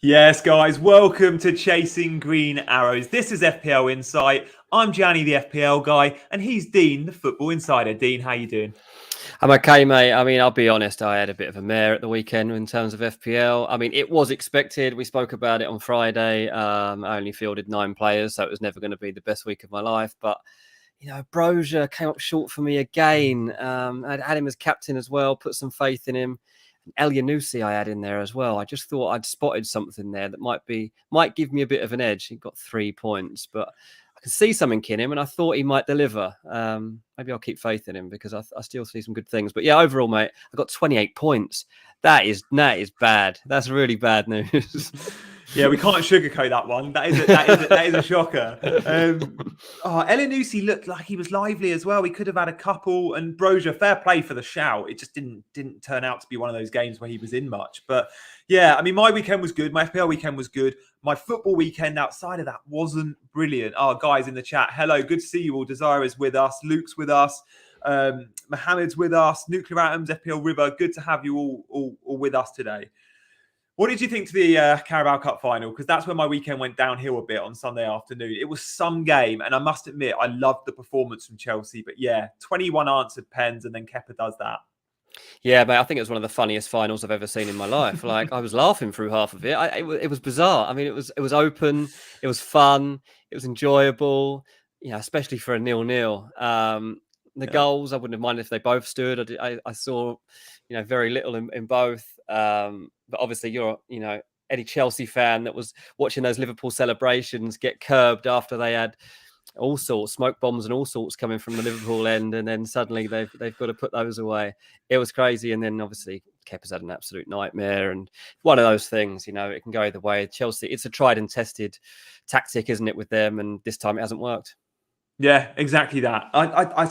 Yes, guys, welcome to Chasing Green Arrows. This is FPL Insight. I'm Gianni, the FPL guy, and he's Dean, the Football Insider. Dean, how you doing? I'm okay, mate. I mean, I'll be honest, I had a bit of a mare at the weekend in terms of FPL. I mean, it was expected. We spoke about it on Friday. I only fielded 9 players, so it was never going to be the best week of my life. But, Brozier came up short for me again. I'd had him as captain as well, put some faith in him. Elyounoussi I had in there as well. I just thought I'd spotted something there that might give me a bit of an edge. He got 3 points, but I could see something in him, and I thought he might deliver. Maybe I'll keep faith in him because I still see some good things. But yeah, overall, mate, I got 28 points. That is bad. That's really bad news. Yeah, we can't sugarcoat that one. That is a shocker. Elyounoussi looked like he was lively as well. He could have had a couple, and Brozier, fair play for the shout. It just didn't turn out to be one of those games where he was in much. But yeah, I mean, my weekend was good. My FPL weekend was good. My football weekend outside of that wasn't brilliant. Oh, guys in the chat, hello, good to see you all. Desire is with us. Luke's with us. Mohammed's with us. Nuclear Atoms, FPL River. Good to have you all with us today. What did you think to the Carabao Cup final? Because that's where my weekend went downhill a bit on Sunday afternoon. It was some game, and I must admit, I loved the performance from Chelsea. But yeah, 21 answered pens, and then Kepa does that. Yeah, mate, I think it was one of the funniest finals I've ever seen in my life. Like, I was laughing through half of it. It was bizarre. I mean, it was open, it was fun, it was enjoyable. Especially for a 0-0. The goals, I wouldn't have minded if they both stood. I saw, very little in both. But obviously, you're, any Chelsea fan that was watching those Liverpool celebrations get curbed after they had all sorts, smoke bombs and all sorts coming from the Liverpool end, and then suddenly they've got to put those away. It was crazy, and then obviously Kepa's had an absolute nightmare, and one of those things, it can go either way. Chelsea, it's a tried and tested tactic, isn't it, with them, and this time it hasn't worked. Yeah, exactly that. I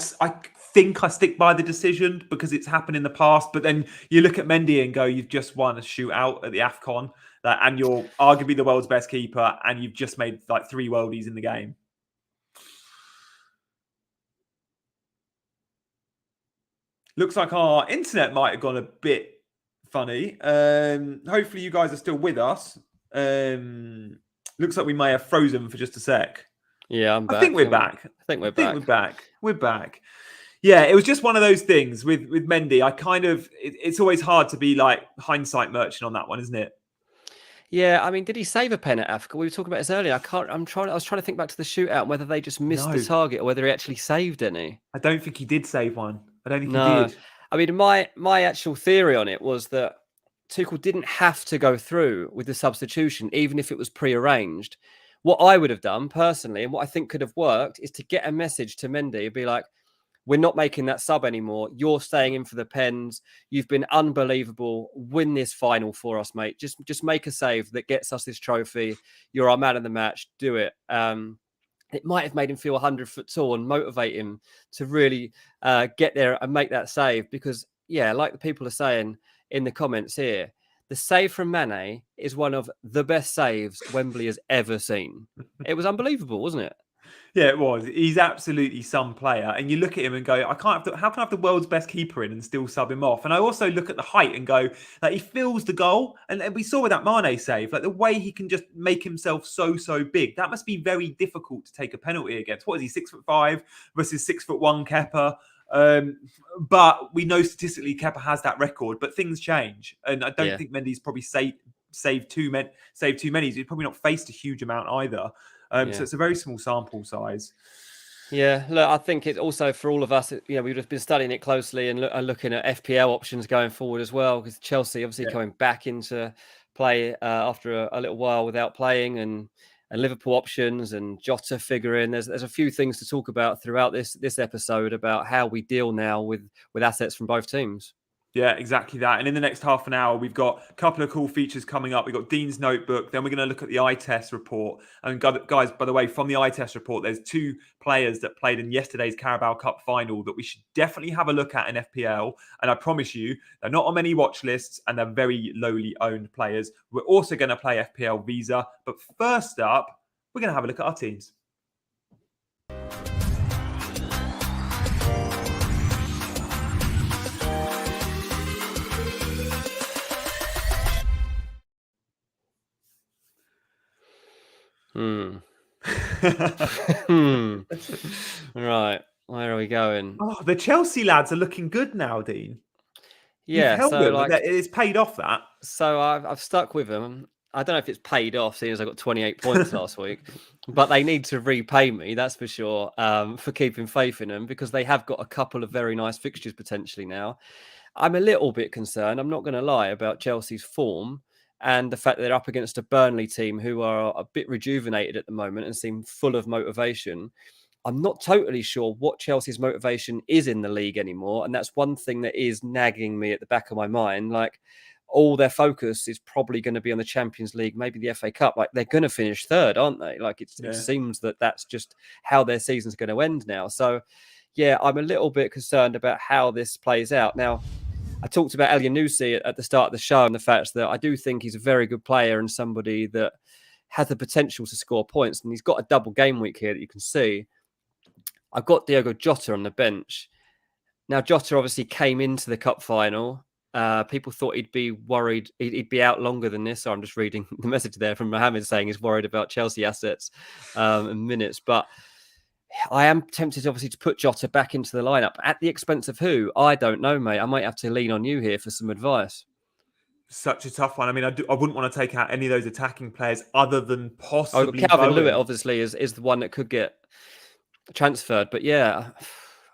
think I stick by the decision because it's happened in the past. But then you look at Mendy and go, you've just won a shootout at the AFCON, and you're arguably the world's best keeper, and you've just made like 3 worldies in the game. Looks like our internet might have gone a bit funny. Hopefully you guys are still with us. Looks like we may have frozen for just a sec. Yeah, I'm back. I think we're back. We're back. Yeah, it was just one of those things with Mendy. It's always hard to be like hindsight merchant on that one, isn't it? Yeah, I mean, did he save a pen at Africa? We were talking about this earlier. I was trying to think back to the shootout and whether they just missed the target or whether he actually saved any. I don't think he did save one. I don't think he did. I mean, my actual theory on it was that Tuchel didn't have to go through with the substitution, even if it was prearranged. What I would have done personally, and what I think could have worked, is to get a message to Mendy and be like, we're not making that sub anymore. You're staying in for the pens. You've been unbelievable. Win this final for us, mate. Just make a save that gets us this trophy. You're our man of the match. Do it. It might have made him feel 100 foot tall and motivate him to really get there and make that save. Because, yeah, like the people are saying in the comments here, the save from Mane is one of the best saves Wembley has ever seen. It was unbelievable, wasn't it? Yeah, it was. He's absolutely some player. And you look at him and go, how can I have the world's best keeper in and still sub him off? And I also look at the height and go, like, he feels the goal. And we saw with that Mane save, like the way he can just make himself so big. That must be very difficult to take a penalty against. What is he, 6'5" versus 6'1" Kepa? But we know statistically Kepa has that record, but things change. And I don't think Mendy's probably saved too many. He's probably not faced a huge amount either. So it's a very small sample size. Yeah, look, I think it's also for all of us, we've just been studying it closely and looking at FPL options going forward as well, because Chelsea obviously coming back into play after a little while without playing, and Liverpool options and Jota figuring. There's a few things to talk about throughout this episode about how we deal now with assets from both teams. Yeah, exactly that. And in the next half an hour, we've got a couple of cool features coming up. We've got Dean's notebook. Then we're going to look at the eye test report. And guys, by the way, from the eye test report, there's 2 players that played in yesterday's Carabao Cup final that we should definitely have a look at in FPL. And I promise you, they're not on many watch lists and they're very lowly owned players. We're also going to play FPL Visa. But first up, we're going to have a look at our teams. Hmm. Hmm. Right. Where are we going? Oh, the Chelsea lads are looking good now, Dean. You've Yeah. held So them. like, It's paid off, that. so I've stuck with them. I don't know if it's paid off, seeing as I got 28 points last week, but they need to repay me, that's for sure, for keeping faith in them, because they have got a couple of very nice fixtures potentially now. I'm a little bit concerned, I'm not going to lie, about Chelsea's form and the fact that they're up against a Burnley team who are a bit rejuvenated at the moment and seem full of motivation. I'm not totally sure what Chelsea's motivation is in the league anymore. And that's one thing that is nagging me at the back of my mind. Like, all their focus is probably going to be on the Champions League, maybe the FA Cup. Like, they're going to finish third, aren't they? Like, it seems that that's just how their season's going to end now. So, yeah, I'm a little bit concerned about how this plays out. Now, I talked about Elyounoussi at the start of the show and the fact that I do think he's a very good player and somebody that has the potential to score points. And he's got a double game week here that you can see. I've got Diogo Jota on the bench. Now, Jota obviously came into the cup final. People thought he'd be worried. He'd be out longer than this. So I'm just reading the message there from Mohammed saying he's worried about Chelsea assets and minutes. But I am tempted, obviously, to put Jota back into the lineup at the expense of who? I don't know, mate. I might have to lean on you here for some advice. Such a tough one. I mean, I wouldn't want to take out any of those attacking players other than possibly Calvert-Lewin, Bowen. obviously, is the one that could get transferred. But yeah,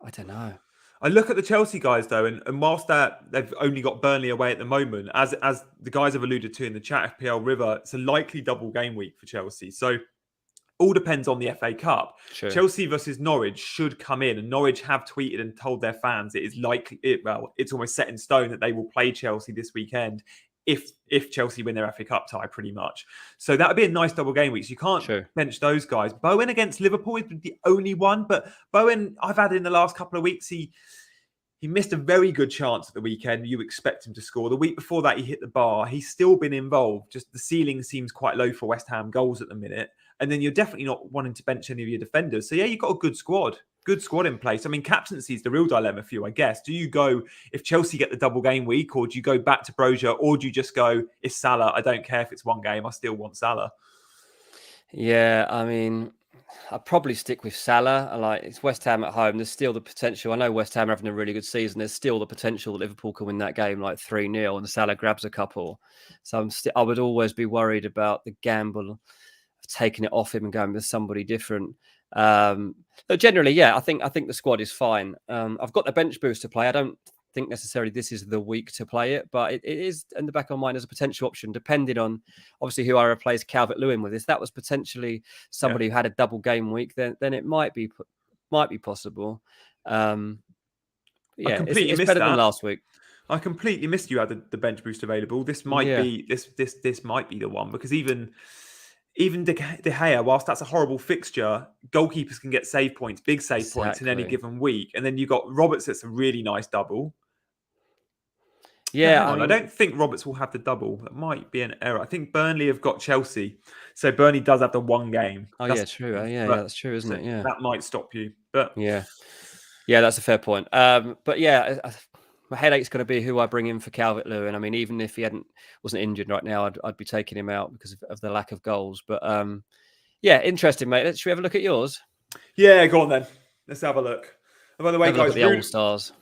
I don't know. I look at the Chelsea guys though, and whilst they've only got Burnley away at the moment, as the guys have alluded to in the chat, FPL River, it's a likely double game week for Chelsea. So all depends on the FA Cup. Sure. Chelsea versus Norwich should come in, and Norwich have tweeted and told their fans it is likely, it's almost set in stone that they will play Chelsea this weekend if Chelsea win their FA Cup tie, pretty much. So that would be a nice double game week. So you can't bench those guys. Bowen against Liverpool is the only one, but Bowen, I've had in the last couple of weeks, he missed a very good chance at the weekend. You expect him to score. The week before that, he hit the bar. He's still been involved. Just the ceiling seems quite low for West Ham goals at the minute. And then you're definitely not wanting to bench any of your defenders. So yeah, you've got a good squad in place. I mean, captaincy is the real dilemma for you, I guess. Do you go, if Chelsea get the double game week, or do you go back to Brozier, or do you just go, it's Salah, I don't care if it's one game, I still want Salah? Yeah, I mean, I'd probably stick with Salah. It's West Ham at home. There's still the potential. I know West Ham are having a really good season. There's still the potential that Liverpool can win that game like 3-0 and Salah grabs a couple. So I would always be worried about the gamble of taking it off him and going with somebody different. But generally, yeah, I think the squad is fine. I've got the bench boost to play. I don't think necessarily this is the week to play it, but it is in the back of my mind as a potential option, depending on obviously who I replace Calvert-Lewin with. If that was potentially somebody who had a double game week, then it might be possible. Yeah, it's better than last week. I completely missed you had the bench boost available. This might be this might be the one, because even De Gea, whilst that's a horrible fixture, goalkeepers can get save points, big save points in any given week. And then you got Roberts, that's a really nice double. Yeah, I don't think Roberts will have the double. That might be an error. I think Burnley have got Chelsea. So Burnley does have the one game. That's true. Yeah, that's true, isn't it? Yeah. That might stop you. But yeah, that's a fair point. But yeah, my headache's going to be who I bring in for Calvert-Lewin. I mean, even if he wasn't injured right now, I'd be taking him out because of the lack of goals. But yeah, interesting, mate. Should we have a look at yours? Yeah, go on then. Let's have a look. And by the way, guys, the All-Stars.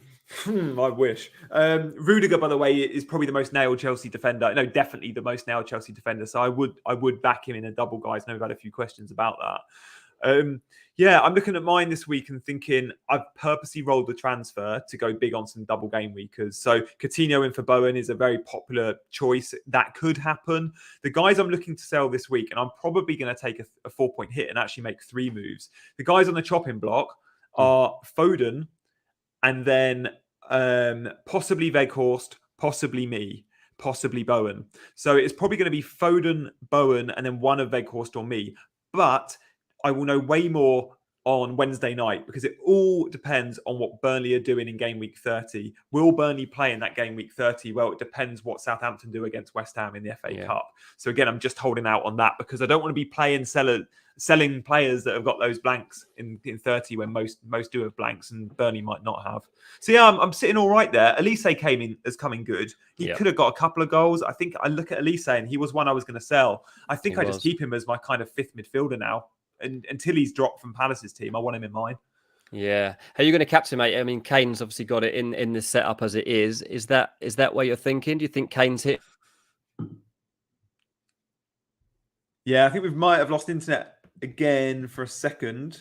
I wish. Rudiger, by the way, is probably the most nailed Chelsea defender. No, definitely the most nailed Chelsea defender. So I would back him in a double, guys. I know we've had a few questions about that. Yeah, I'm looking at mine this week and thinking I've purposely rolled the transfer to go big on some double game weekers. So Coutinho in for Bowen is a very popular choice. That could happen. The guys I'm looking to sell this week, and I'm probably going to take a 4-point hit and actually make 3 moves. The guys on the chopping block are Foden, and then possibly Weghorst, possibly me, possibly Bowen. So it's probably going to be Foden, Bowen, and then one of Weghorst or me. But I will know way more on Wednesday night, because it all depends on what Burnley are doing in game week 30. Will Burnley play in that game week 30? Well, it depends what Southampton do against West Ham in the FA Cup. So again, I'm just holding out on that because I don't want to be selling players that have got those blanks in 30 when most do have blanks, and Burnley might not have. So yeah, I'm sitting all right there. Elise has come in good. He could have got a couple of goals. I think I look at Elise and he was one I was going to sell. I think I just keep him as my kind of fifth midfielder now. And until he's dropped from Palace's team, I want him in mine. Yeah. How are you going to captain, mate? I mean, Kane's obviously got it in this setup as it is. Is that what you're thinking? Do you think Kane's hit? Yeah, I think we might have lost internet again for a second.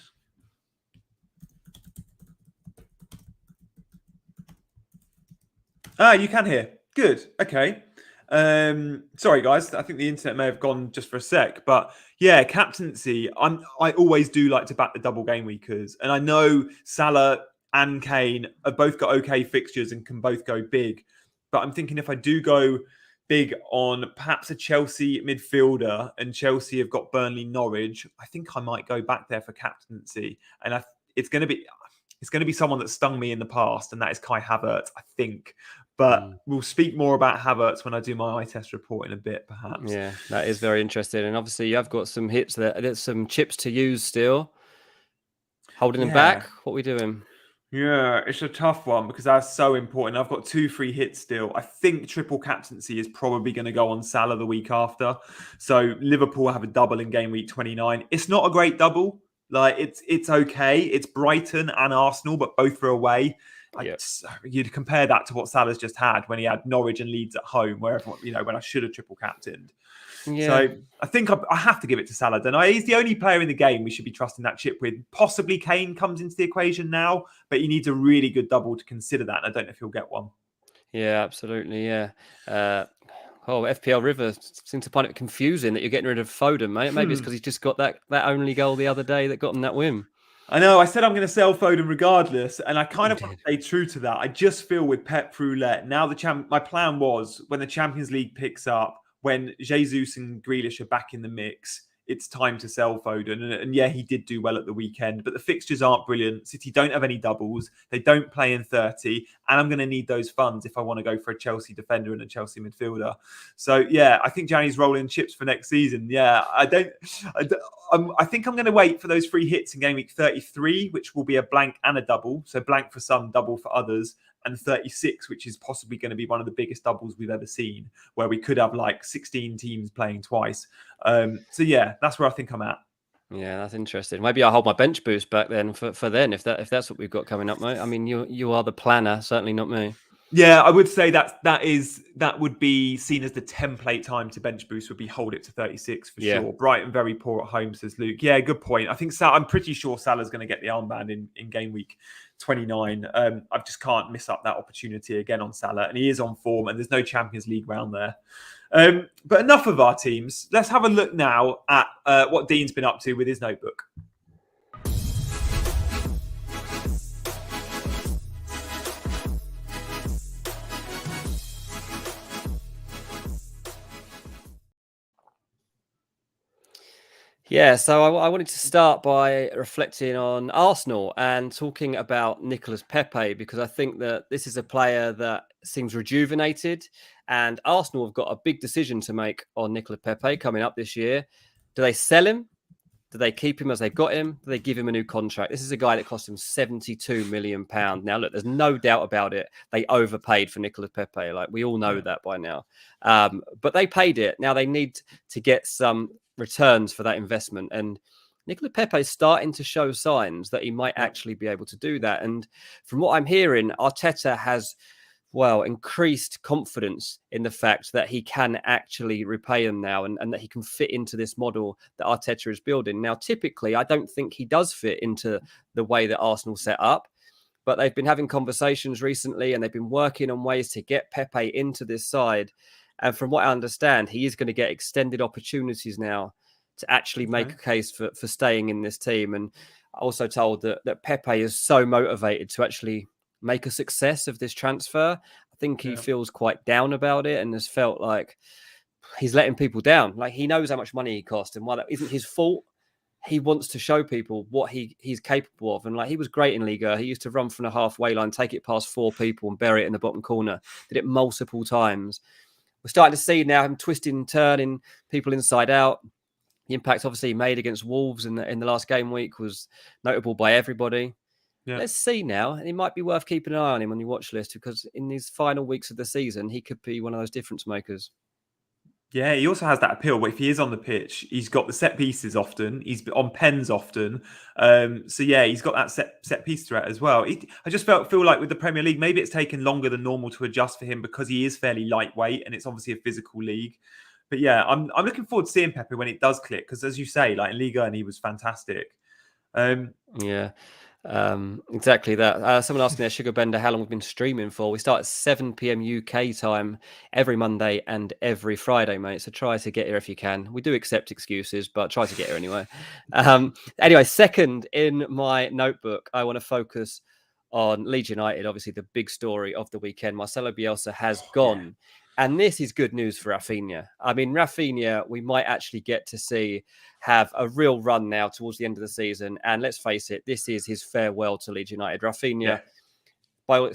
You can hear. Good. Okay. Sorry, guys. I think the internet may have gone just for a sec, but yeah, captaincy. I always do like to back the double game weekers, and I know Salah and Kane have both got okay fixtures and can both go big. But I'm thinking if I do go big on perhaps a Chelsea midfielder, and Chelsea have got Burnley, Norwich, I think I might go back there for captaincy, and it's going to be someone that stung me in the past, and that is Kai Havertz, I think. But we'll speak more about Havertz when I do my eye test report in a bit, perhaps. Yeah, that is very interesting. And obviously, you've got some hits there. There's some chips to use still. Holding them back? What are we doing? Yeah, it's a tough one because that's so important. I've got 2 free hits still. I think triple captaincy is probably going to go on Salah the week after. So Liverpool have a double in game week 29. It's not a great double. Like it's okay. It's Brighton and Arsenal, but both are away. You'd compare that to what Salah's just had when he had Norwich and Leeds at home, where everyone, when I should have triple captained. Yeah. So I think I have to give it to Salah. Don't I? He's the only player in the game we should be trusting that chip with. Possibly Kane comes into the equation now, but he needs a really good double to consider that. And I don't know if he'll get one. Yeah, absolutely. Yeah. FPL River seems to find it confusing that you're getting rid of Foden, mate. Maybe it's because he's just got that only goal the other day that got him that win. I know. I said I'm going to sell Foden regardless, and I kind of want to stay true to that. I just feel with Pep Roulette now. My plan was when the Champions League picks up, when Jesus and Grealish are back in the mix, it's time to sell Foden. And yeah, he did do well at the weekend, but the fixtures aren't brilliant. City don't have any doubles. They don't play in 30. And I'm going to need those funds if I want to go for a Chelsea defender and a Chelsea midfielder. So yeah, I think Gianni's rolling chips for next season. Yeah, I think I'm going to wait for those free hits in game week 33, which will be a blank and a double. So blank for some, double for others. And 36, which is possibly going to be one of the biggest doubles we've ever seen, where we could have like 16 teams playing twice. So yeah, that's where I think I'm at. Yeah, that's interesting. Maybe I'll hold my bench boost back then for then, if that's what we've got coming up, mate. I mean, you are the planner, certainly not me. Yeah, I would say that would be seen as the template time to bench boost would be hold it to 36 for sure. Brighton very poor at home, says Luke. Yeah, good point. I think I'm pretty sure Salah's going to get the armband in game week 29. I just can't miss up that opportunity again on Salah, and he is on form, and there's no Champions League round there. But enough of our teams. Let's have a look now at what Dean's been up to with his notebook. Yeah, so I wanted to start by reflecting on Arsenal and talking about Nicolas Pepe, because I think that this is a player that seems rejuvenated, and Arsenal have got a big decision to make on Nicolas Pepe coming up this year. Do they sell him? Do they keep him as they've got him? Do they give him a new contract? This is a guy that cost him £72 million. Now, look, there's no doubt about it. They overpaid for Nicolas Pepe. Like, we all know that by now. But they paid it. Now they need to get some returns for that investment. And Nicolas Pepe is starting to show signs that he might actually be able to do that. And from what I'm hearing, Arteta has, increased confidence in the fact that he can actually repay him now, and that he can fit into this model that Arteta is building. Now, typically, I don't think he does fit into the way that Arsenal set up, but they've been having conversations recently, and they've been working on ways to get Pepe into this side. And from what I understand, he is going to get extended opportunities now to actually make a case for staying in this team. And also told that Pepe is so motivated to actually make a success of this transfer. I think he feels quite down about it and has felt like he's letting people down. Like, he knows how much money he cost, and while that isn't his fault, he wants to show people what he's capable of. And like, he was great in Liga. He used to run from the halfway line, take it past 4 people and bury it in the bottom corner. Did it multiple times. We're starting to see now him twisting and turning people inside out. The impact obviously he made against Wolves in the last game week was notable by everybody. Yeah. Let's see now. It might be worth keeping an eye on him on your watch list, because in these final weeks of the season, he could be one of those difference makers. Yeah, he also has that appeal. If he is on the pitch, he's got the set pieces often. He's on pens often. So yeah, he's got that set piece threat as well. I just feel like with the Premier League, maybe it's taken longer than normal to adjust for him because he is fairly lightweight and it's obviously a physical league. But yeah, I'm looking forward to seeing Pepe when it does click, because as you say, like in Liga, and he was fantastic. Yeah. Exactly that. Someone asking there, Sugar Bender, how long we've been streaming for. We start at 7 p.m. UK time every Monday and every Friday, mate. So try to get here if you can. We do accept excuses, but try to get here anyway. Anyway, second in my notebook, I want to focus on Leeds United, obviously the big story of the weekend. Marcelo Bielsa has gone. Yeah. And this is good news for Rafinha. I mean, Rafinha, we might actually get to see have a real run now towards the end of the season. And let's face it, this is his farewell to Leeds United. Rafinha, by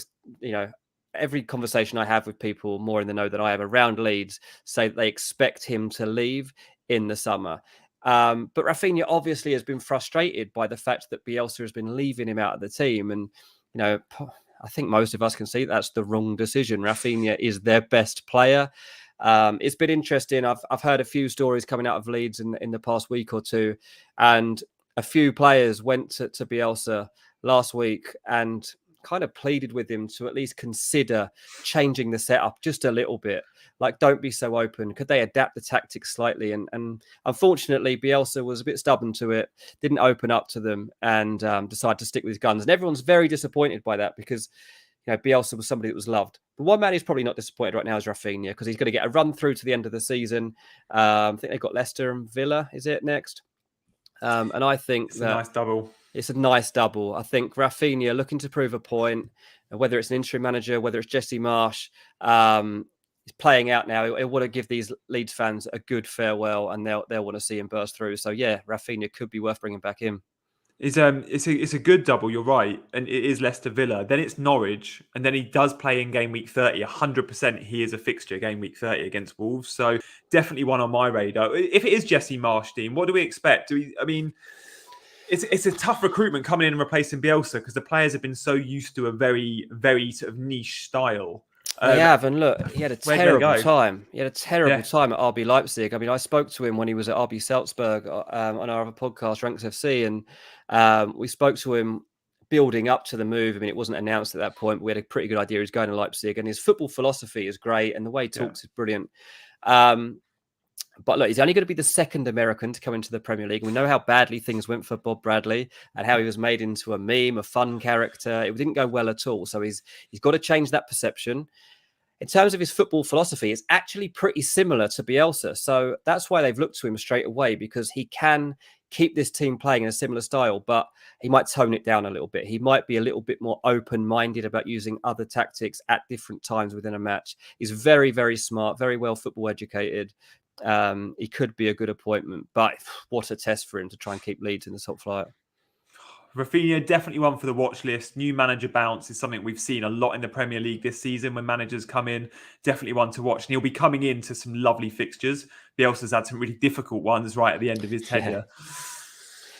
every conversation I have with people more in the know than I am around Leeds, say that they expect him to leave in the summer. But Rafinha obviously has been frustrated by the fact that Bielsa has been leaving him out of the team. And, I think most of us can see that's the wrong decision. Rafinha is their best player. It's been interesting. I've heard a few stories coming out of Leeds in the past week or two, and a few players went to Bielsa last week and kind of pleaded with him to at least consider changing the setup just a little bit. Like, don't be so open. Could they adapt the tactics slightly? And unfortunately, Bielsa was a bit stubborn to it, didn't open up to them, and decided to stick with his guns. And everyone's very disappointed by that, because Bielsa was somebody that was loved. But one man who's probably not disappointed right now is Rafinha, because he's going to get a run through to the end of the season. I think they've got Leicester and Villa, is it, next? And I think it's a nice double. It's a nice double. I think Rafinha looking to prove a point, whether it's an interim manager, whether it's Jesse Marsh, he's playing out now. He'll want to give these Leeds fans a good farewell, and they'll want to see him burst through. So yeah, Rafinha could be worth bringing back in. It's a good double, you're right. And it is Leicester Villa. Then it's Norwich. And then he does play in game week 30. 100% he is a fixture game week 30 against Wolves. So definitely one on my radar. If it is Jesse Marsh, Dean, what do we expect? It's a tough recruitment coming in and replacing Bielsa, because the players have been so used to a very, very sort of niche style. They have, and look, he had a terrible time. He had a terrible time at RB Leipzig. I mean, I spoke to him when he was at RB Salzburg on our other podcast, Ranks FC, and we spoke to him building up to the move. I mean, it wasn't announced at that point, but we had a pretty good idea he was going to Leipzig, and his football philosophy is great, and the way he talks is brilliant. But look, he's only going to be the second American to come into the Premier League. We know how badly things went for Bob Bradley and how he was made into a meme, a fun character. It didn't go well at all. So he's got to change that perception. In terms of his football philosophy, it's actually pretty similar to Bielsa. So that's why they've looked to him straight away, because he can keep this team playing in a similar style, but he might tone it down a little bit. He might be a little bit more open-minded about using other tactics at different times within a match. He's very, very smart, very well football educated. He could be a good appointment, but what a test for him to try and keep Leeds in the top flight. Rafinha, definitely one for the watch list. New manager bounce is something we've seen a lot in the Premier League this season when managers come in. Definitely one to watch. And he'll be coming into some lovely fixtures. Bielsa's had some really difficult ones right at the end of his tenure. Yeah.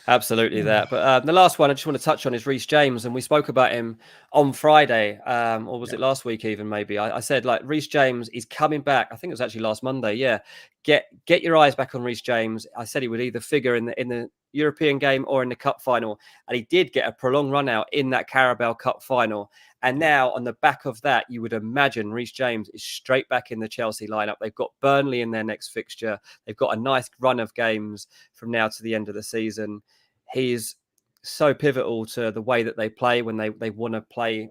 Absolutely that. But the last one I just want to touch on is Reece James. And we spoke about him on Friday, or was it last week even maybe? I said, like, Reece James is coming back. I think it was actually last Monday. Yeah. Get your eyes back on Reece James. I said he would either figure in the European game or in the cup final. And he did get a prolonged run out in that Carabao Cup final. And now on the back of that, you would imagine Reece James is straight back in the Chelsea lineup. They've got Burnley in their next fixture. They've got a nice run of games from now to the end of the season. He's so pivotal to the way that they play when they want to play,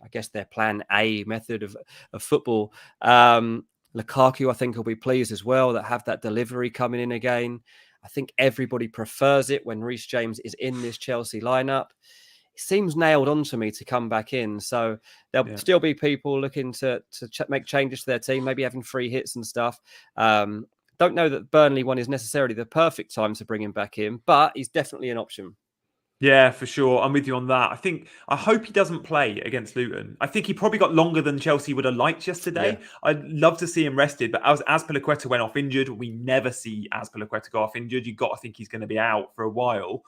I guess, their plan A method of football. Lukaku, I think, will be pleased as well that have that delivery coming in again. I think everybody prefers it when Reece James is in this Chelsea lineup. It seems nailed on to me to come back in. So there'll still be people looking to make changes to their team, maybe having free hits and stuff. Don't know that Burnley one is necessarily the perfect time to bring him back in, but he's definitely an option. Yeah, for sure. I'm with you on that. I hope he doesn't play against Luton. I think he probably got longer than Chelsea would have liked yesterday. Yeah. I'd love to see him rested, but as Azpilicueta went off injured, we never see Azpilicueta go off injured. You've got to think he's going to be out for a while.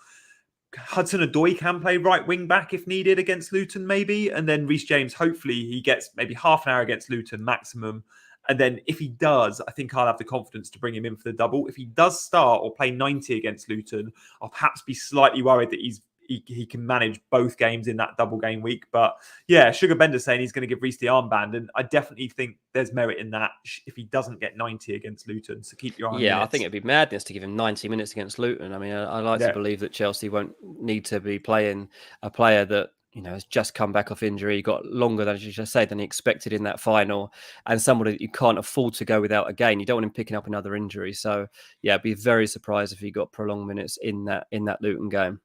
Hudson-Odoi can play right wing back if needed against Luton, maybe. And then Reece James, hopefully he gets maybe half an hour against Luton maximum. And then if he does, I think I'll have the confidence to bring him in for the double. If he does start or play 90 against Luton, I'll perhaps be slightly worried that he can manage both games in that double game week. But yeah, Sugar Bender's saying he's going to give Reece the armband. And I definitely think there's merit in that if he doesn't get 90 against Luton. So keep your eye on Yeah, minutes. I think it'd be madness to give him 90 minutes against Luton. I mean, I like to believe that Chelsea won't need to be playing a player that, has just come back off injury, got longer than, as you just said, than he expected in that final, and somebody that you can't afford to go without again. You don't want him picking up another injury. So yeah, I'd be very surprised if he got prolonged minutes in that Luton game.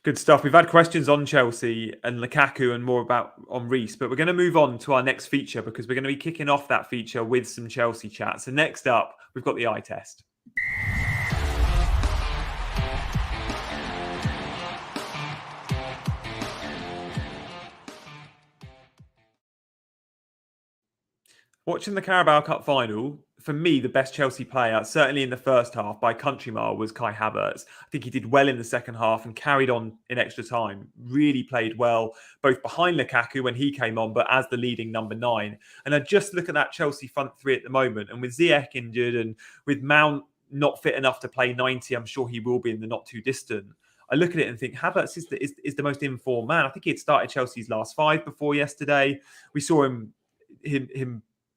Good stuff. We've had questions on Chelsea and Lukaku and more on Reece, but we're going to move on to our next feature because we're going to be kicking off that feature with some Chelsea chat. So next up, we've got the eye test. Watching the Carabao Cup final, for me, the best Chelsea player, certainly in the first half by country mile, was Kai Havertz. I think he did well in the second half and carried on in extra time. Really played well, both behind Lukaku when he came on, but as the leading number 9. And I just look at that Chelsea front three at the moment, and with Ziyech injured and with Mount not fit enough to play 90, I'm sure he will be in the not too distant. I look at it and think Havertz is the most informed man. I think he had started Chelsea's last 5 before yesterday. We saw him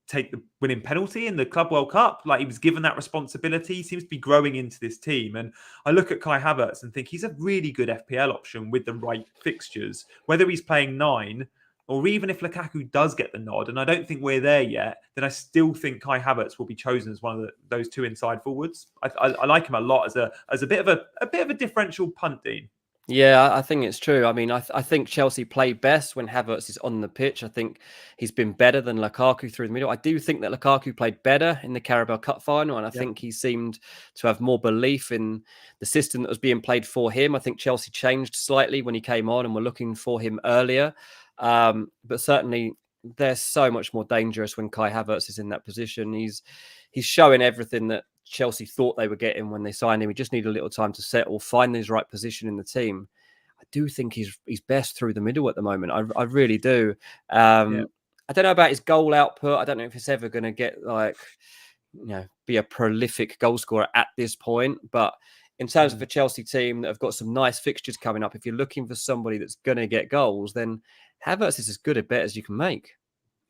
take the winning penalty in the Club World Cup. Like, he was given that responsibility. He seems to be growing into this team. And I look at Kai Havertz and think he's a really good FPL option with the right fixtures, whether he's playing 9 or even if Lukaku does get the nod. And I don't think we're there yet, then I still think Kai Havertz will be chosen as one of those 2 inside forwards. I like him a lot as a bit of a differential punt, Dean. Yeah, I think it's true. I mean, I think Chelsea play best when Havertz is on the pitch. I think he's been better than Lukaku through the middle. I do think that Lukaku played better in the Carabao Cup final, and I think he seemed to have more belief in the system that was being played for him. I think Chelsea changed slightly when he came on and were looking for him earlier. But certainly they're so much more dangerous when Kai Havertz is in that position. He's showing everything that Chelsea thought they were getting when they signed him. He just needed a little time to settle, find his right position in the team. I do think he's best through the middle at the moment. I really do. I don't know about his goal output. I don't know if it's ever going to get be a prolific goal scorer at this point. But in terms of a Chelsea team that have got some nice fixtures coming up, if you're looking for somebody that's going to get goals, then Havertz is as good a bet as you can make.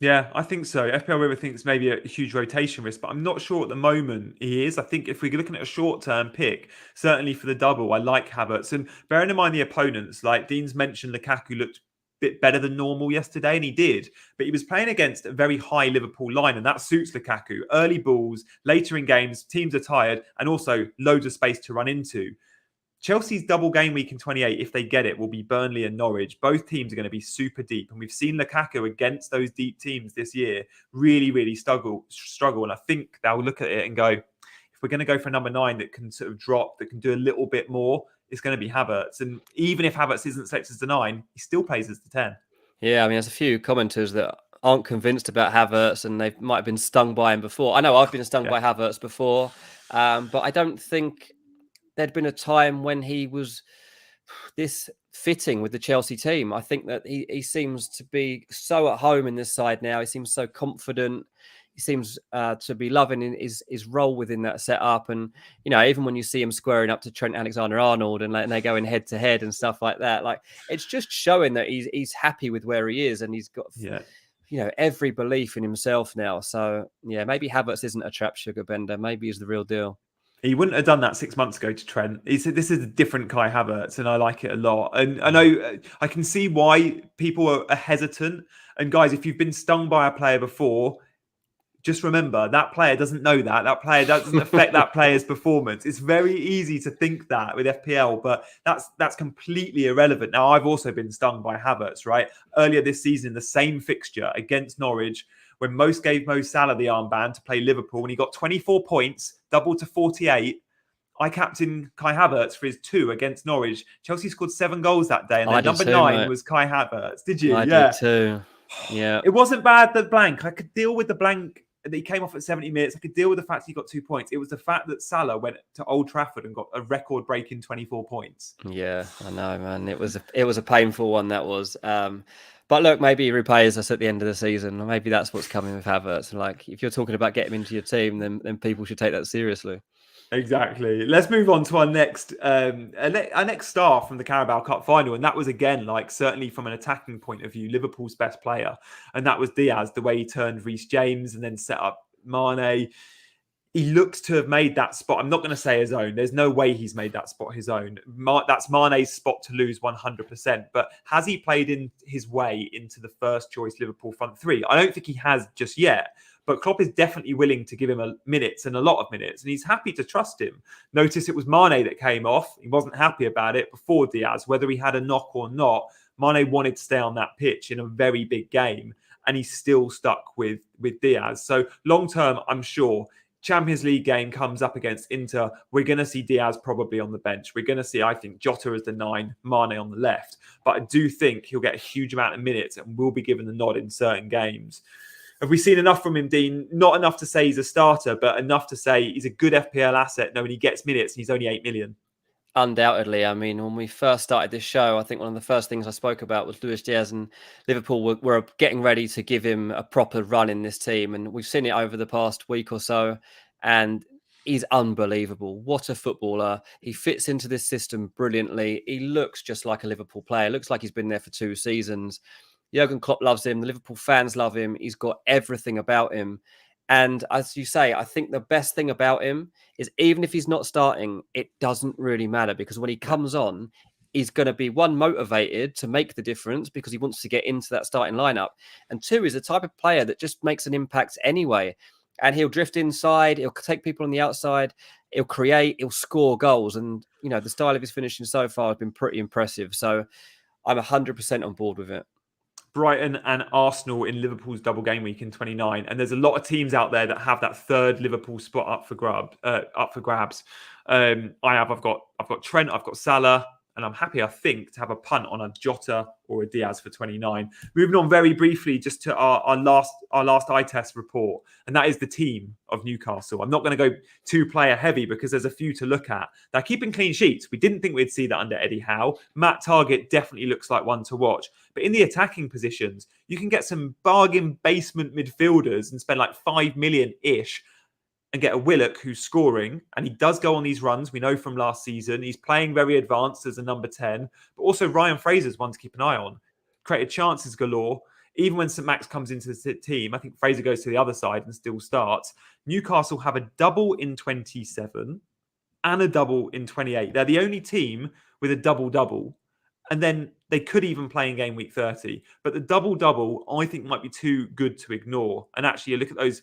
Yeah, I think so. FPL River thinks maybe a huge rotation risk, but I'm not sure at the moment he is. I think if we're looking at a short-term pick, certainly for the double, I like Havertz. And bearing in mind the opponents, like Dean's mentioned, Lukaku looked a bit better than normal yesterday, and he did. But he was playing against a very high Liverpool line, and that suits Lukaku. Early balls, later in games, teams are tired, and also loads of space to run into. Chelsea's double game week in 28, if they get it, will be Burnley and Norwich. Both teams are going to be super deep. And we've seen Lukaku against those deep teams this year really, really struggle. And I think they'll look at it and go, if we're going to go for a number 9 that can sort of drop, that can do a little bit more, it's going to be Havertz. And even if Havertz isn't selected as the 9, he still plays as the 10. Yeah, I mean, there's a few commenters that aren't convinced about Havertz and they might have been stung by him before. I know I've been stung by Havertz before, but I don't think there'd been a time when he was this fitting with the Chelsea team. I think that he seems to be so at home in this side now. He seems so confident. He seems to be loving his role within that setup. And, even when you see him squaring up to Trent Alexander-Arnold and they're going head to head and stuff like that, like, it's just showing that he's happy with where he is and he's got, every belief in himself now. So, maybe Havertz isn't a trap sugar bender. Maybe he's the real deal. He wouldn't have done that 6 months ago to Trent. He said, this is a different Kai Havertz, and I like it a lot. And I know I can see why people are hesitant. And guys, if you've been stung by a player before, just remember that player doesn't know that. That player doesn't affect that player's performance. It's very easy to think that with FPL, but that's completely irrelevant. Now, I've also been stung by Havertz, right? Earlier this season, the same fixture against Norwich, when most gave Mo Salah the armband to play Liverpool, and he got 24 points, doubled to 48. I captained Kai Havertz for his 2 against Norwich. Chelsea scored 7 goals that day, and their number 9 was Kai Havertz. Did you? I did too. Yeah. It wasn't bad, the blank. I could deal with the blank that he came off at 70 minutes. I could deal with the fact he got 2 points. It was the fact that Salah went to Old Trafford and got a record-breaking 24 points. Yeah, I know, man. It was a painful one, that was. But look, maybe he repays us at the end of the season. Or maybe that's what's coming with Havertz. Like, if you're talking about getting him into your team, then people should take that seriously. Exactly. Let's move on to our next star from the Carabao Cup final, and that was again, like, certainly from an attacking point of view, Liverpool's best player, and that was Diaz. The way he turned Reece James and then set up Mane, he looks to have made that spot. I'm not going to say his own. There's no way he's made that spot his own. That's Mane's spot to lose 100%. But has he played in his way into the first choice Liverpool front three? I don't think he has just yet. But Klopp is definitely willing to give him minutes and a lot of minutes, and he's happy to trust him. Notice it was Mane that came off. He wasn't happy about it before Diaz. Whether he had a knock or not, Mane wanted to stay on that pitch in a very big game, and he's still stuck with Diaz. So long term, I'm sure, Champions League game comes up against Inter, we're going to see Diaz probably on the bench. We're going to see, I think, Jota as the 9, Mane on the left. But I do think he'll get a huge amount of minutes and will be given the nod in certain games. Have we seen enough from him, Dean? Not enough to say he's a starter, but enough to say he's a good FPL asset knowing he gets minutes and he's only 8 million. Undoubtedly. I mean, when we first started this show, I think one of the first things I spoke about was Luis Diaz, and Liverpool were getting ready to give him a proper run in this team. And we've seen it over the past week or so, and he's unbelievable. What a footballer. He fits into this system brilliantly. He looks just like a Liverpool player. Looks like he's been there for 2 seasons. Jurgen Klopp loves him. The Liverpool fans love him. He's got everything about him. And as you say, I think the best thing about him is even if he's not starting, it doesn't really matter, because when he comes on, he's going to be, 1, motivated to make the difference because he wants to get into that starting lineup. And 2, is the type of player that just makes an impact anyway. And he'll drift inside. He'll take people on the outside. He'll create. He'll score goals. And, the style of his finishing so far has been pretty impressive. So I'm 100% on board with it. Brighton and Arsenal in Liverpool's double game week in 29, and there's a lot of teams out there that have that third Liverpool spot up for grabs. I've got Trent, I've got Salah, and I'm happy, I think, to have a punt on a Jota or a Diaz for 29. Moving on very briefly just to our last eye test report, and that is the team of Newcastle. I'm not going to go 2-player heavy because there's a few to look at. They're keeping clean sheets. We didn't think we'd see that under Eddie Howe. Matt Targett definitely looks like one to watch. But in the attacking positions, you can get some bargain basement midfielders and spend like 5 million-ish and get a Willock who's scoring, and he does go on these runs. We know from last season. He's playing very advanced as a number 10, but also Ryan Fraser's one to keep an eye on. Created chances galore. Even when St. Max comes into the team, I think Fraser goes to the other side and still starts. Newcastle have a double in 27 and a double in 28. They're the only team with a double-double. And then they could even play in game week 30. But the double-double, I think, might be too good to ignore. And actually, you look at those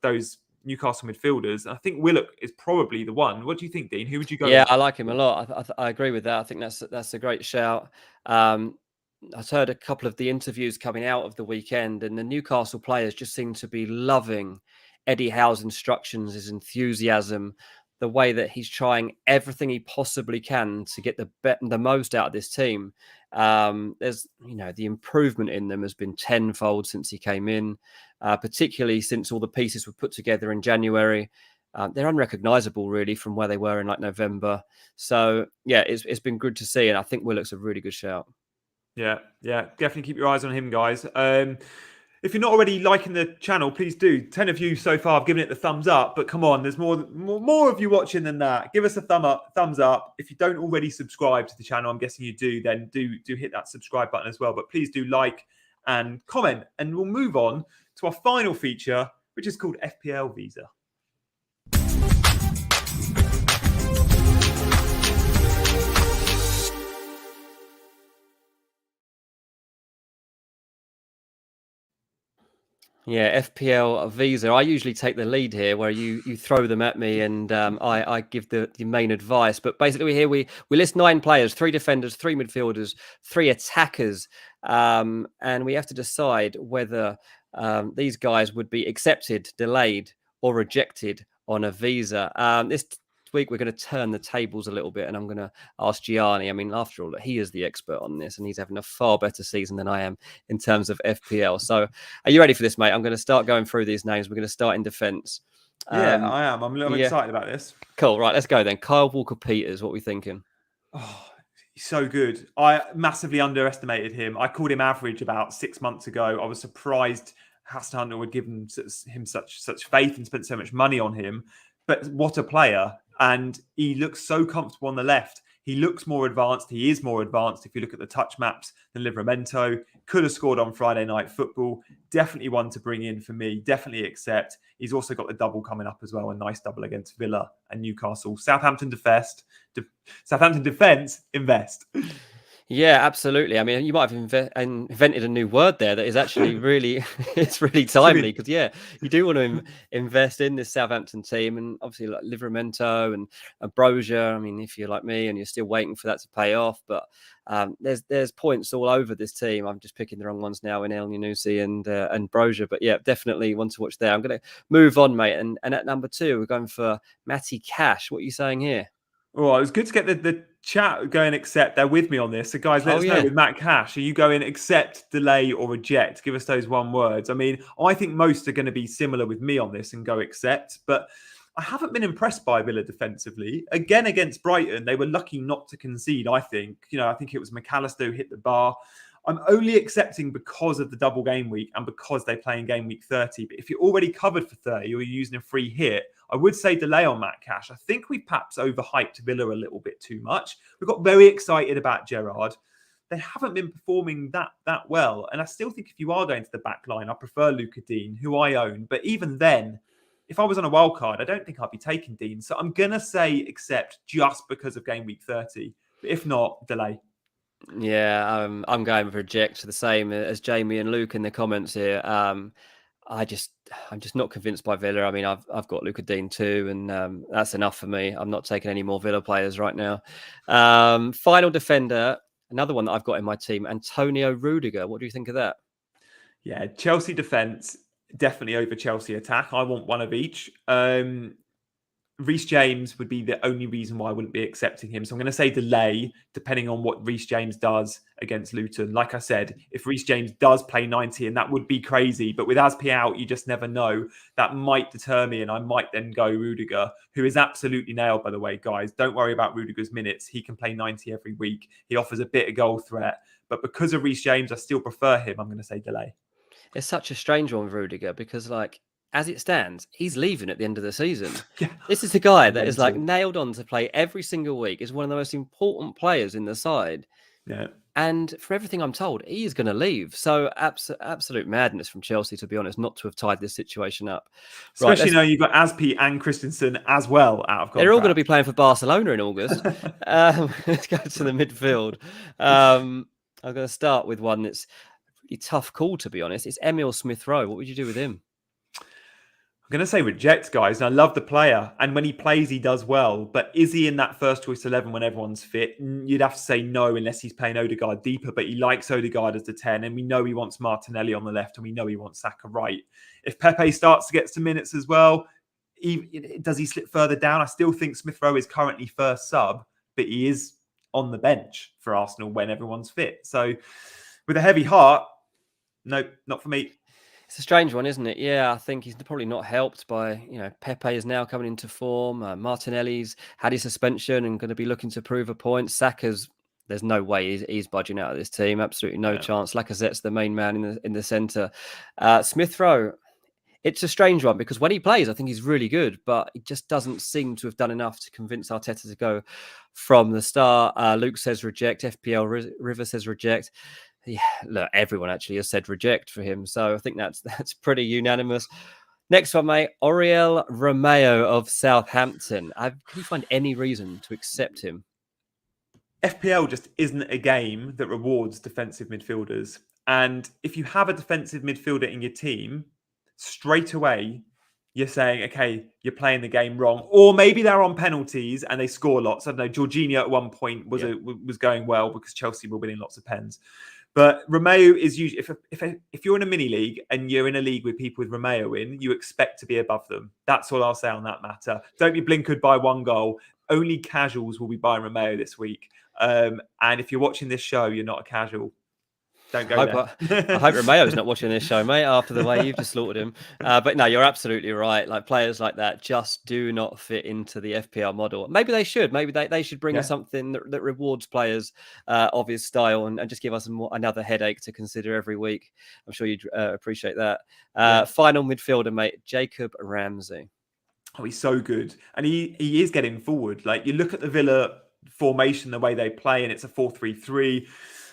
those Newcastle midfielders, I think Willock is probably the one. What do you think, Dean? Who would you go with? I like him a lot. I agree with that. I think that's a great shout. I've heard a couple of the interviews coming out of the weekend, and the Newcastle players just seem to be loving Eddie Howe's instructions, his enthusiasm, the way that he's trying everything he possibly can to get the most out of this team. There's, the improvement in them has been tenfold since he came in, particularly since all the pieces were put together in January. They're unrecognisable, really, from where they were in November. So, yeah, it's been good to see, and I think Willock's a really good shout. Yeah, definitely keep your eyes on him, guys. If you're not already liking the channel, please do. 10 of you so far have given it the thumbs up, but come on, there's more of you watching than that. Give us a thumbs up. If you don't already subscribe to the channel, I'm guessing you do, then do hit that subscribe button as well. But please do like and comment, and we'll move on to our final feature, which is called FPL Visa. Yeah, FPL Visa. I usually take the lead here, where you throw them at me, and I give the main advice. But basically, we list 9 players: 3 defenders, 3 midfielders, 3 attackers, and we have to decide whether these guys would be accepted, delayed, or rejected on a visa. This week we're going to turn the tables a little bit, and I'm going to ask Gianni. I mean, after all, he is the expert on this, and he's having a far better season than I am in terms of FPL. So, are you ready for this, mate? I'm going to start going through these names. We're going to start in defence. Yeah, I am. I'm excited about this. Cool. Right, let's go then. Kyle Walker-Peters. What are we thinking? Oh, he's so good. I massively underestimated him. I called him average about 6 months ago. I was surprised Hassan Hunter would give him such faith and spent so much money on him. But what a player. And he looks so comfortable on the left. He looks more advanced. He is more advanced if you look at the touch maps than Livramento. Could have scored on Friday Night Football. Definitely one to bring in for me. Definitely accept. He's also got the double coming up as well. A nice double against Villa and Newcastle. Southampton defence, invest. Yeah, absolutely. I mean, you might have invented a new word there that is actually really, it's really timely, because you do want to invest in this Southampton team, and obviously like Livramento and Brozier. I mean, if you're like me and you're still waiting for that to pay off, but there's points all over this team. I'm just picking the wrong ones now in El Yunusi and Brozier, but yeah, definitely one to watch there. I'm going to move on, mate, and at number 2 we're going for Matty Cash. What are you saying here? Oh, it was good to get the chat going. Accept, they're with me on this. So, guys, let us know with Matt Cash. Are you going accept, delay, or reject? Give us those one words. I mean, I think most are going to be similar with me on this and go accept. But I haven't been impressed by Villa defensively. Again, against Brighton, they were lucky not to concede. I think I think it was McAllister who hit the bar. I'm only accepting because of the double game week and because they play in game week 30. But if you're already covered for 30 or you're using a free hit, I would say delay on Matt Cash. I think we perhaps overhyped Villa a little bit too much. We got very excited about Gerrard. They haven't been performing that well. And I still think if you are going to the back line, I prefer Luka Dean, who I own. But even then, if I was on a wild card, I don't think I'd be taking Dean. So I'm going to say accept just because of game week 30. But if not, delay. Yeah, I'm going with reject, the same as Jamie and Luke in the comments here. I'm just not convinced by Villa. I mean, I've got Luka Dean too, and that's enough for me. I'm not taking any more Villa players right now. Final defender, another one that I've got in my team, Antonio Rudiger. What do you think of that? Yeah, Chelsea defence definitely over Chelsea attack. I want one of each. Reece James would be the only reason why I wouldn't be accepting him. So I'm going to say delay, depending on what Reece James does against Luton. Like I said, if Reece James does play 90, and that would be crazy, but with Aspi out, you just never know. That might deter me, and I might then go Rudiger, who is absolutely nailed, by the way, guys. Don't worry about Rudiger's minutes. He can play 90 every week. He offers a bit of goal threat. But because of Reece James, I still prefer him. I'm going to say delay. It's such a strange one with Rudiger, because as it stands, he's leaving at the end of the season. Yeah. This is the guy that is nailed on to play every single week, is one of the most important players in the side. Yeah. And for everything I'm told, he is going to leave. So absolute madness from Chelsea, to be honest, not to have tied this situation up. Especially now you've got Aspi and Christensen as well out of contract. They're all going to be playing for Barcelona in August. Let's go to the midfield. I'm going to start with one that's a really tough call, to be honest. It's Emil Smith-Rowe. What would you do with him? I'm going to say reject, guys. And I love the player. And when he plays, he does well. But is he in that first choice 11 when everyone's fit? You'd have to say no, unless he's playing Odegaard deeper. But he likes Odegaard as the 10. And we know he wants Martinelli on the left. And we know he wants Saka right. If Pepe starts to get some minutes as well, does he slip further down? I still think Smith-Rowe is currently first sub. But he is on the bench for Arsenal when everyone's fit. So with a heavy heart, no, not for me. It's a strange one, isn't it? Yeah, I think he's probably not helped by, Pepe is now coming into form. Martinelli's had his suspension and going to be looking to prove a point. Saka's, there's no way he's budging out of this team. Absolutely no chance. Lacazette's the main man in the centre. Smith-Rowe, it's a strange one, because when he plays, I think he's really good, but he just doesn't seem to have done enough to convince Arteta to go from the start. Luke says reject. FPL River says reject. Yeah, look, everyone actually has said reject for him. So I think that's pretty unanimous. Next one, mate, Auriel Romeo of Southampton. Can you find any reason to accept him? FPL just isn't a game that rewards defensive midfielders. And if you have a defensive midfielder in your team, straight away you're saying, okay, you're playing the game wrong, or maybe they're on penalties and they score lots. I don't know. Jorginho at one point was going well because Chelsea were winning lots of pens. But Romeo is usually, if you're in a mini league and you're in a league with people with Romeo in, you expect to be above them. That's all I'll say on that matter. Don't be blinkered by one goal. Only casuals will be buying Romeo this week. And if you're watching this show, you're not a casual. Don't go there. I hope Romeo's not watching this show, mate, after the way you've just slaughtered him. But no, you're absolutely right. Like, players like that just do not fit into the FPL model. Maybe they should. Maybe they should bring us something that rewards players of his style and just give us another headache to consider every week. I'm sure you'd appreciate that. Final midfielder, mate, Jacob Ramsey. Oh, he's so good. And he is getting forward. Like, you look at the Villa formation, the way they play, and it's a 4-3-3.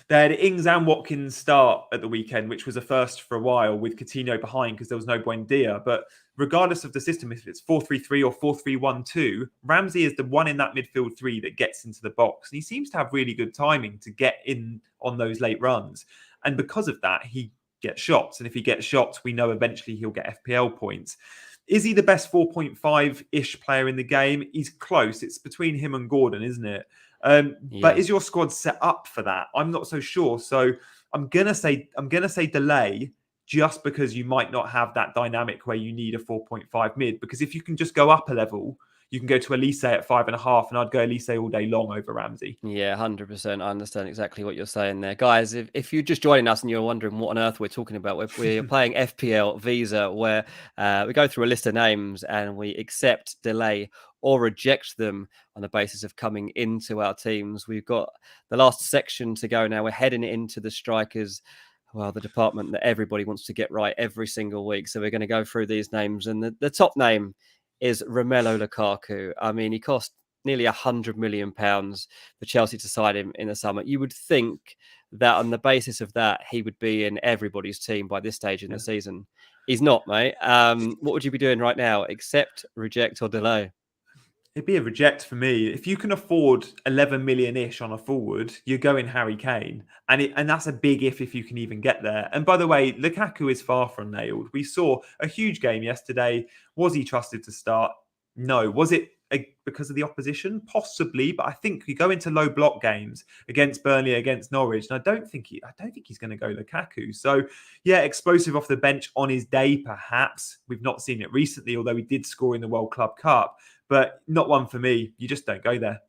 They had Ings and Watkins start at the weekend, which was a first for a while, with Coutinho behind because there was no Buendia. But regardless of the system, if it's 4-3-3 or 4-3-1-2, Ramsey is the one in that midfield three that gets into the box. And he seems to have really good timing to get in on those late runs. And because of that, he gets shots. And if he gets shots, we know eventually he'll get FPL points. Is he the best 4.5-ish player in the game? He's close. It's between him and Gordon, isn't it? But is your squad set up for that? I'm not so sure. So I'm gonna say delay, just because you might not have that dynamic where you need a 4.5 mid. Because if you can just go up a level, you can go to Elise at 5.5, and I'd go Elise all day long over Ramsey. Yeah, 100%. I understand exactly what you're saying there. Guys, if you're just joining us and you're wondering what on earth we're talking about, we're playing FPL Visa, where we go through a list of names and we accept, delay, or reject them on the basis of coming into our teams. We've got the last section to go now. We're heading into the strikers. Well, the department that everybody wants to get right every single week. So we're going to go through these names. And the top name is Romelu Lukaku. I mean, he cost nearly £100 million for Chelsea to sign him in the summer. You would think that on the basis of that, he would be in everybody's team by this stage in the season. He's not, mate. What would you be doing right now? Accept, reject, or delay? It'd be a reject for me. If you can afford 11 million-ish on a forward, you're going Harry Kane. And that's a big if you can even get there. And by the way, Lukaku is far from nailed. We saw a huge game yesterday. Was he trusted to start? No. Was it because of the opposition? Possibly, but I think we go into low block games against Burnley, against Norwich, and I don't think he's going to go Lukaku. So yeah, explosive off the bench on his day, perhaps. We've not seen it recently, although he did score in the World Club Cup. But not one for me. You just don't go there.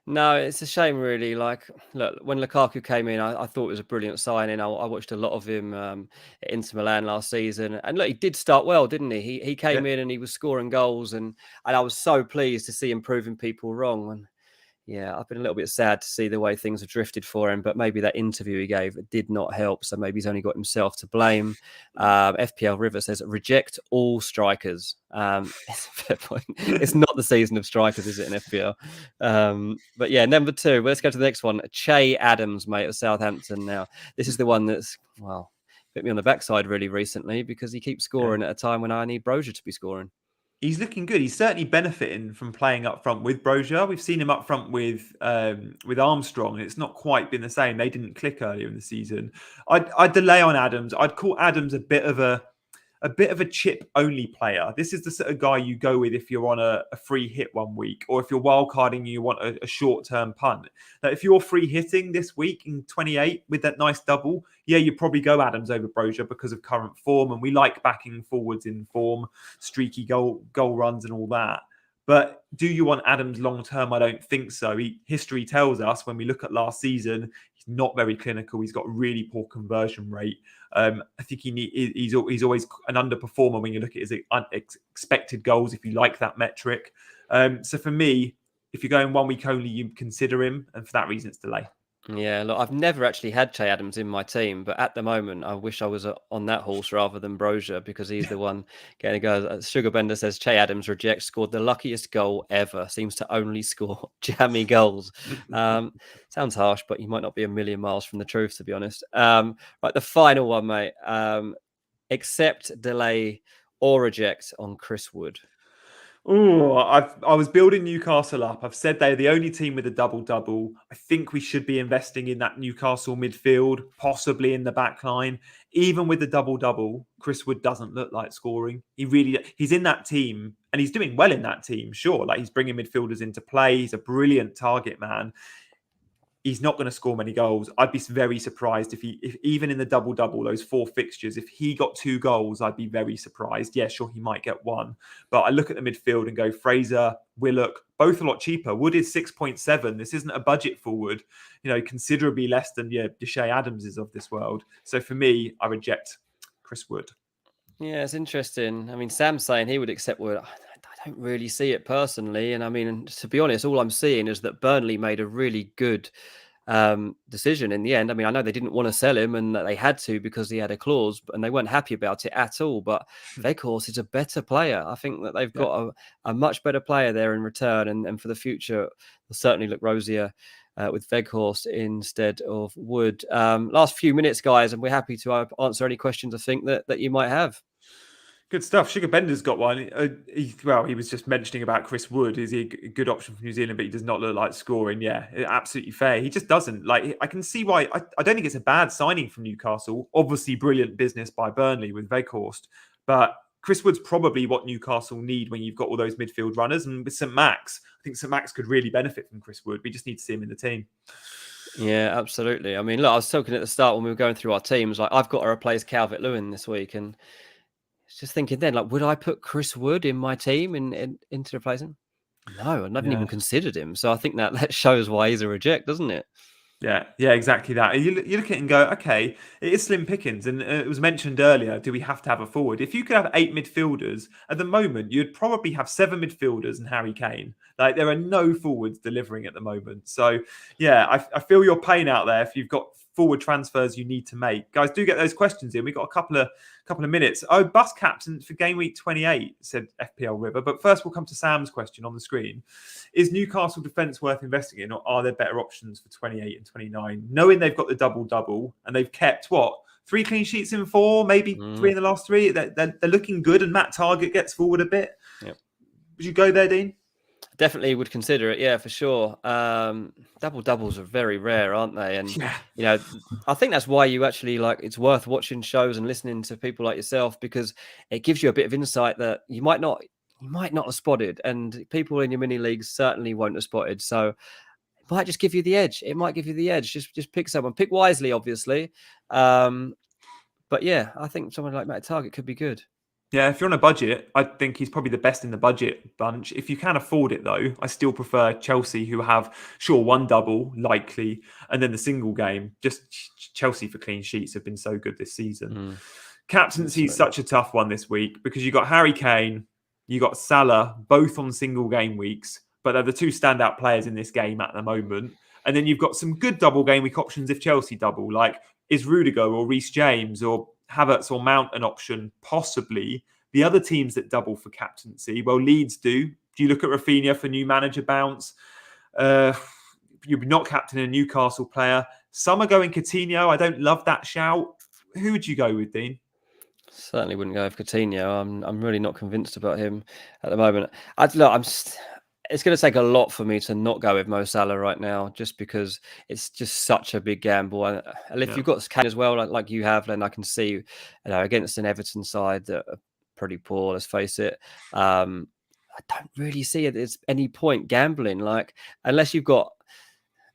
No, it's a shame, really. Like, look, when Lukaku came in, I thought it was a brilliant signing. I watched a lot of him at Inter Milan last season, and look, he did start well, didn't he? He came in and he was scoring goals, and I was so pleased to see him proving people wrong. And yeah, I've been a little bit sad to see the way things have drifted for him, but maybe that interview he gave did not help. So maybe he's only got himself to blame. FPL River says, reject all strikers. It's a fair point. It's not the season of strikers, is it, in FPL? But yeah, number two, let's go to the next one. Che Adams, mate, of Southampton. Now, this is the one that's, well, bit me on the backside really recently because he keeps scoring at a time when I need Brozier to be scoring. He's looking good. He's certainly benefiting from playing up front with Brozier. We've seen him up front with Armstrong, and it's not quite been the same. They didn't click earlier in the season. I'd delay on Adams. I'd call Adams a bit of a chip only player. This is the sort of guy you go with if you're on a free hit one week, or if you're wildcarding and you want a short-term punt. Now, if you're free hitting this week in 28 with that nice double, yeah, you probably go Adams over Brozier because of current form, and we like backing forwards in form, streaky goal runs and all that. But do you want Adams long term? I don't think so. History tells us when we look at last season, he's not very clinical. He's got a really poor conversion rate. I think he's always an underperformer when you look at his expected goals, if you like that metric. So for me, if you're going 1 week only, you consider him, and for that reason, it's delay. Yeah, look, I've never actually had Che Adams in my team, but at the moment, I wish I was on that horse rather than Brozier because he's the one getting a go. Sugarbender says Che Adams rejects, scored the luckiest goal ever. Seems to only score jammy goals. Sounds harsh, but you might not be a million miles from the truth, to be honest. Right, the final one, mate. Accept, delay, or reject on Chris Wood. Oh, I was building Newcastle up. I've said they're the only team with a double-double. I think we should be investing in that Newcastle midfield, possibly in the back line. Even with the double-double, Chris Wood doesn't look like scoring. He's in that team and he's doing well in that team, sure. Like he's bringing midfielders into play. He's a brilliant target man. He's not going to score many goals. I'd be very surprised if even in the double-double, those 4 fixtures, if he got 2 goals, I'd be very surprised. Yeah, sure, he might get 1. But I look at the midfield and go, Fraser, Willock, both a lot cheaper. Wood is 6.7. This isn't a budget forward, considerably less than Butticè Adamses of this world. So for me, I reject Chris Wood. Yeah, it's interesting. I mean, Sam's saying he would accept Wood. I don't really see it personally. And I mean, to be honest, all I'm seeing is that Burnley made a really good decision in the end. I mean, I know they didn't want to sell him and that they had to because he had a clause and they weren't happy about it at all. But Weghorst is a better player. I think that they've got a much better player there in return. And for the future, they'll certainly look rosier with Weghorst instead of Wood. Last few minutes, guys, and we're happy to answer any questions I think that you might have. Good stuff. Sugar Bender's got one. He was just mentioning about Chris Wood. Is he a good option for New Zealand, but he does not look like scoring? Yeah, absolutely fair. He just doesn't. Like, I can see why. I don't think it's a bad signing from Newcastle. Obviously, brilliant business by Burnley with Weghorst. But Chris Wood's probably what Newcastle need when you've got all those midfield runners. And with St. Max, I think St. Max could really benefit from Chris Wood. We just need to see him in the team. Yeah, absolutely. I mean, look, I was talking at the start when we were going through our teams, like I've got to replace Calvert-Lewin this week. And just thinking then, like, would I put Chris Wood in my team into replace him? No, I hadn't even considered him. So I think that shows why he's a reject, doesn't it? Yeah, exactly that. You look at it and go, okay, it is slim pickings. And it was mentioned earlier, do we have to have a forward? If you could have 8 midfielders, at the moment, you'd probably have 7 midfielders and Harry Kane. Like, there are no forwards delivering at the moment. So, yeah, I feel your pain out there if you've got forward transfers you need to make. Guys, do get those questions in. We've got a couple of minutes. Oh, bus captain for game week 28, said FPL River. But first, we'll come to Sam's question on the screen. Is Newcastle defence worth investing in, or are there better options for 28 and 29? Knowing they've got the double-double and they've kept, 3 clean sheets in 4, maybe 3 in the last 3. They're looking good, and Matt Targett gets forward a bit. Yep. Would you go there, Dean? Definitely would consider it, yeah, for sure. Double-doubles are very rare, aren't they? And, I think that's why you actually, it's worth watching shows and listening to people like yourself, because it gives you a bit of insight that you might not have spotted, and people in your mini leagues certainly won't have spotted. So it might just give you the edge. It might give you the edge. Just pick someone. Pick wisely, obviously. But yeah, I think someone like Matt Targett could be good. Yeah, if you're on a budget, I think he's probably the best in the budget bunch. If you can afford it, though, I still prefer Chelsea, who have, one double, likely, and then the single game. Just Chelsea for clean sheets have been so good this season. Captaincy is such a tough one this week because you got Harry Kane, you got Salah, both on single game weeks, but they're the 2 standout players in this game at the moment. And then you've got some good double game week options if Chelsea double, like is Rudiger or Reece James or Havertz or Mount an option? Possibly. The other teams that double for captaincy, well, Leeds do. Do you look at Rafinha for new manager bounce? You're not captain a Newcastle player. Some are going Coutinho. I don't love that shout. Who would you go with, Dean? Certainly wouldn't go with Coutinho. I'm really not convinced about him at the moment. It's going to take a lot for me to not go with Mo Salah right now, just because it's just such a big gamble. And if you've got Kane as well, like you have, then I can see, against an Everton side that are pretty poor, let's face it. I don't really see it. There's any point gambling, unless you've got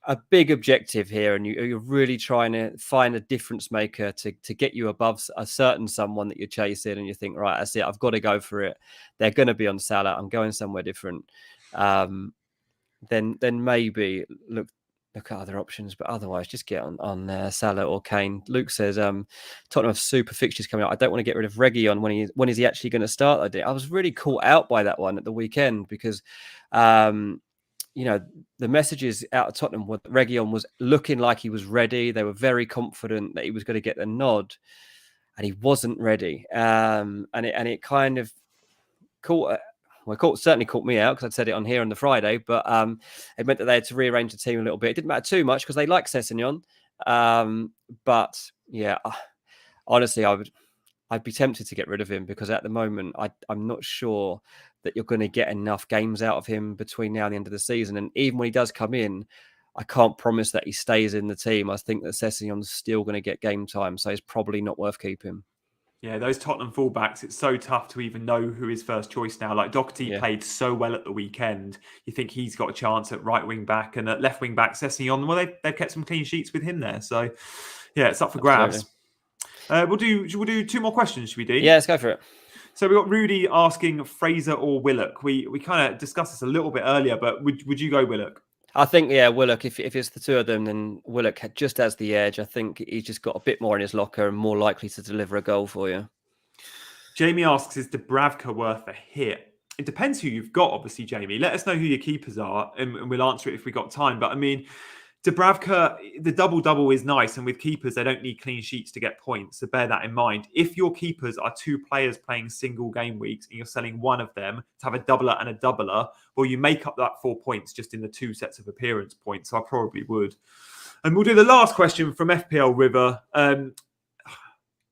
a big objective here and you're really trying to find a difference maker to get you above a certain someone that you're chasing, and you think, right, that's it, I've got to go for it. They're going to be on Salah. I'm going somewhere different. Then maybe look at other options, but otherwise just get on Salah or Kane. Luke says Tottenham have super fixtures coming up. I don't want to get rid of Reguilon. When is he actually going to start? I was really caught out by that one at the weekend because the messages out of Tottenham were that Reguilon was looking like he was ready. They were very confident that he was going to get the nod, and he wasn't ready. And it kind of certainly caught me out because I'd said it on here on the Friday, but it meant that they had to rearrange the team a little bit. It didn't matter too much because they like Sessegnon. But yeah, honestly, I'd be tempted to get rid of him because at the moment, I'm not sure that you're going to get enough games out of him between now and the end of the season. And even when he does come in, I can't promise that he stays in the team. I think that Sessegnon's still going to get game time, so it's probably not worth keeping. Yeah, those Tottenham fullbacks, it's so tough to even know who is first choice now. Like Doherty played so well at the weekend. You think he's got a chance at right wing back, and at left wing back, Sessegnon, well, they've kept some clean sheets with him there. So, yeah, it's up for grabs. We'll do 2 more questions, should we, Dean? Yeah, let's go for it. So we've got Rudy asking Fraser or Willock. We kind of discussed this a little bit earlier, but would you go Willock? I think, Willock, if it's the two of them, then Willock just has the edge. I think he's just got a bit more in his locker and more likely to deliver a goal for you. Jamie asks, is Dubravka worth a hit? It depends who you've got, obviously, Jamie. Let us know who your keepers are, and we'll answer it if we got time. But, I mean, Dubravka, the double-double is nice, and with keepers, they don't need clean sheets to get points, so bear that in mind. If your keepers are 2 players playing single game weeks and you're selling one of them to have a doubler and a doubler, well, you make up that 4 points just in the 2 sets of appearance points, so I probably would. And we'll do the last question from FPL River.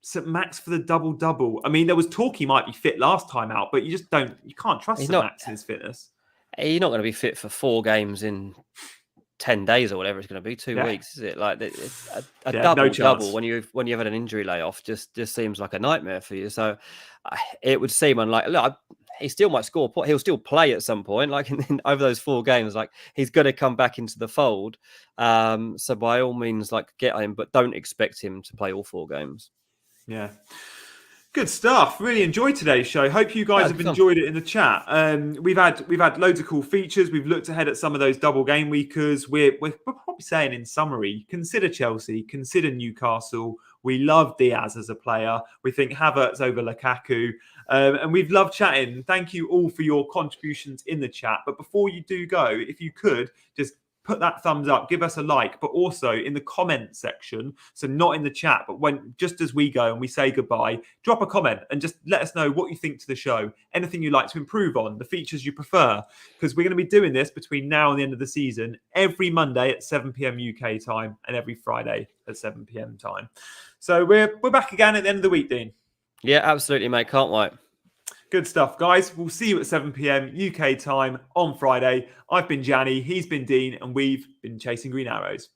St. Max for the double-double. I mean, there was talk he might be fit last time out, but you can't trust St. Max in his fitness. He's not going to be fit for 4 games in 10 days or whatever it's going to be, 2 weeks, is it? Like a double when you've had an injury layoff just seems like a nightmare for you. So it would seem unlikely. Look, he still might score. He'll still play at some point, like over those 4 games. Like he's going to come back into the fold. So by all means, like get him, but don't expect him to play all 4 games. Yeah. Good stuff. Really enjoyed today's show. Hope you guys have enjoyed it in the chat. We've had loads of cool features. We've looked ahead at some of those double game weekers. We're probably saying in summary, consider Chelsea, consider Newcastle. We love Diaz as a player. We think Havertz over Lukaku. And we've loved chatting. Thank you all for your contributions in the chat. But before you do go, if you could just put that thumbs up, give us a like, but also in the comment section, so not in the chat, but just as we go and we say goodbye, drop a comment and just let us know what you think to the show, anything you'd like to improve on, the features you prefer, because we're going to be doing this between now and the end of the season, every Monday at 7 p.m. UK time and every Friday at 7 p.m. time. So we're back again at the end of the week, Dean. Yeah, absolutely, mate. Can't wait. Good stuff, guys. We'll see you at 7 p.m. UK time on Friday. I've been Gianni, he's been Dean, and we've been chasing green arrows.